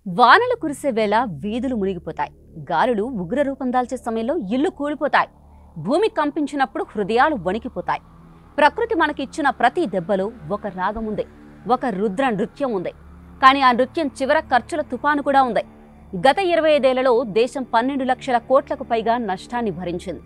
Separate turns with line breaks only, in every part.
వానలు కురిసే వేళ వీధులు మునిగిపోతాయి. గాలులు ఉగ్రరూపం దాల్చే సమయంలో ఇల్లు కూలిపోతాయి. భూమి కంపించినప్పుడు హృదయాలు వణికిపోతాయి. ప్రకృతి మనకిచ్చిన ప్రతి దెబ్బలో ఒక రాగం ఉంది, ఒక రుద్ర నృత్యం ఉంది. కానీ ఆ నృత్యం చివర ఖర్చుల తుఫాను కూడా ఉంది. గత 25 ఏళ్లలో దేశం 12 లక్షల కోట్లకు పైగా నష్టాన్ని భరించింది.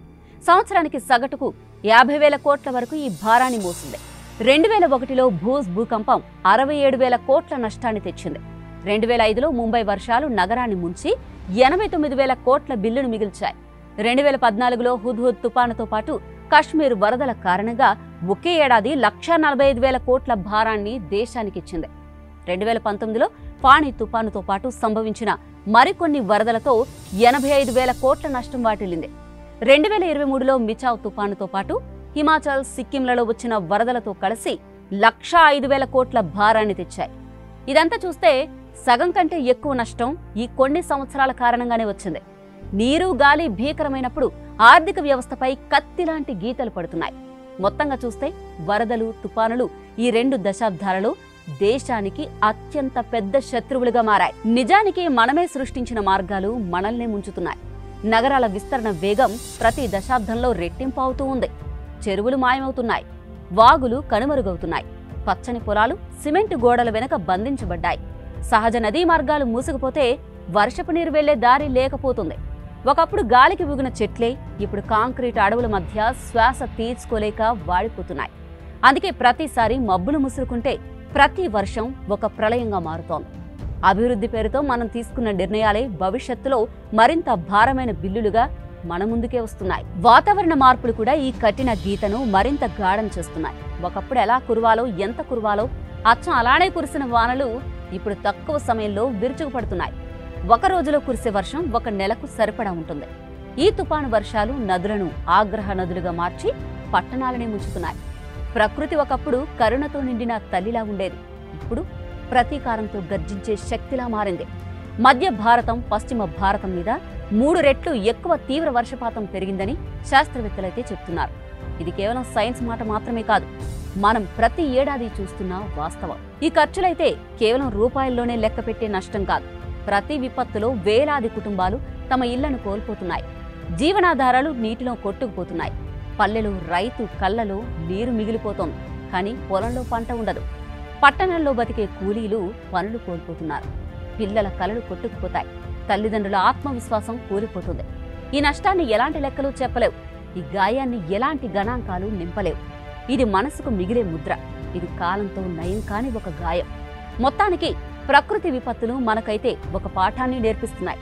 సంవత్సరానికి సగటుకు 50,000 కోట్ల వరకు ఈ భారాన్ని మోసింది. 2001లో భూకంపం 67,000 కోట్ల నష్టాన్ని తెచ్చింది. 2005లో ముంబై వర్షాలు నగరాన్ని ముంచి 89,000 కోట్ల బిల్లును మిగిల్చాయి. 2014లో హుద్హుద్ తుపానుతో పాటు కశ్మీర్ వరదల కారణంగా ఒకే ఏడాది 1,45,000 కోట్ల భారాన్ని దేశానికిచ్చింది. 2019లో ఫాని తుపానుతో పాటు సంభవించిన మరికొన్ని వరదలతో 85,000 కోట్ల నష్టం వాటిల్లింది. 2023లో మిచావ్ తుపానుతో పాటు హిమాచల్, సిక్కింలలో వచ్చిన వరదలతో కలిసి 1,05,000 కోట్ల భారాన్ని తెచ్చాయి. ఇదంతా చూస్తే సగం కంటే ఎక్కువ నష్టం ఈ కొన్ని సంవత్సరాల కారణంగానే వచ్చింది. నీరు, గాలి భీకరమైనప్పుడు ఆర్థిక వ్యవస్థపై కత్తిలాంటి గీతలు పడుతున్నాయి. మొత్తంగా చూస్తే వరదలు, తుపానులు ఈ 2 దశాబ్దాలలో దేశానికి అత్యంత పెద్ద శత్రువులుగా మారాయి. నిజానికి మనమే సృష్టించిన మార్గాలు మనల్నే ముంచుతున్నాయి. నగరాల విస్తరణ వేగం ప్రతి దశాబ్దంలో రెట్టింపు అవుతూ ఉంది. చెరువులు మాయమవుతున్నాయి, వాగులు కనుమరుగవుతున్నాయి, పచ్చని పొలాలు సిమెంటు గోడల వెనక బంధించబడ్డాయి. సహజ నదీ మార్గాలు మూసుకుపోతే వర్షపు నీరు వెళ్లే దారి లేకపోతుంది. ఒకప్పుడు గాలికి ఊగిన చెట్లే ఇప్పుడు కాంక్రీట్ అడవుల మధ్య శ్వాస తీర్చుకోలేక వాడిపోతున్నాయి. అందుకే ప్రతిసారి మబ్బులు ముసురుకుంటే ప్రతి వర్షం ఒక ప్రళయంగా మారుతోంది. అభివృద్ధి పేరుతో మనం తీసుకున్న నిర్ణయాలే భవిష్యత్తులో మరింత భారమైన బిల్లులుగా మన ముందుకే వస్తున్నాయి. వాతావరణ మార్పులు కూడా ఈ కఠిన గీతను మరింత గాఢం చేస్తున్నాయి. ఒకప్పుడు ఎలా కురవాలో, ఎంత కురవాలో అచ్చం అలానే కురిసిన వానలు ఇప్పుడు తక్కువ సమయంలో విరుచుకుపడుతున్నాయి. ఒక రోజులో కురిసే వర్షం 1 నెలకు సరిపడా ఉంటుంది. ఈ తుపాను వర్షాలు నదులను ఆగ్రహ నదులుగా మార్చి పట్టణాలనే ముంచుతున్నాయి. ప్రకృతి ఒకప్పుడు కరుణతో నిండిన తల్లిలా ఉండేది. ఇప్పుడు ప్రతీకారంతో గర్జించే శక్తిలా మారింది. మధ్య భారతం, పశ్చిమ భారతం మీద 3 రెట్లు ఎక్కువ తీవ్ర వర్షపాతం పెరిగిందని శాస్త్రవేత్తలైతే చెప్తున్నారు. ఇది కేవలం సైన్స్ మాట మాత్రమే కాదు, మనం ప్రతి ఏడాది చూస్తున్న వాస్తవం. ఈ ఖర్చులైతే కేవలం రూపాయల్లోనే లెక్క పెట్టే నష్టం కాదు. ప్రతి విపత్తులో వేలాది కుటుంబాలు తమ ఇళ్లను కోల్పోతున్నాయి. జీవనాధారాలు నీటిలో కొట్టుకుపోతున్నాయి. పల్లెలు, రైతు కళ్ళలో నీరు మిగిలిపోతోంది, కానీ పొలంలో పంట ఉండదు. పట్టణంలో బతికే కూలీలు పనులు కోల్పోతున్నారు. పిల్లల కలలు కొట్టుకుపోతాయి. తల్లిదండ్రుల ఆత్మవిశ్వాసం కూలిపోతుంది. ఈ నష్టాన్ని ఎలాంటి లెక్కలు చెప్పలేవు. ఈ గాయాన్ని ఎలాంటి గణాంకాలు నింపలేవు. ఇది మనసుకు మిగిలే ముద్ర. ఇది కాలంతో నయం కాని ఒక గాయం. మొత్తానికి ప్రకృతి విపత్తులు మనకైతే ఒక పాఠాన్ని నేర్పిస్తున్నాయి.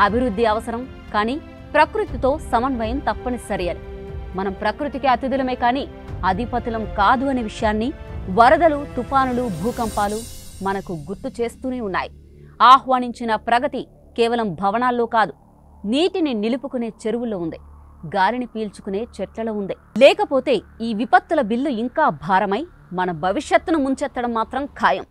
అభివృద్ధి అవసరం, కానీ ప్రకృతితో సమన్వయం తప్పనిసరి అని. మనం ప్రకృతికి అతిథులమే కానీ అధిపతులం కాదు అనే విషయాన్ని వరదలు, తుఫానులు, భూకంపాలు మనకు గుర్తు చేస్తూనే ఉన్నాయి. ఆహ్వానించిన ప్రగతి కేవలం భవనాల్లో కాదు, నీటిని నిలుపుకునే చెరువుల్లో ఉంది, గాలిని పీల్చుకునే చెట్లలో ఉంది. లేకపోతే ఈ విపత్తుల బిల్లు ఇంకా భారమై మన భవిష్యత్తును ముంచెత్తడం మాత్రం ఖాయం.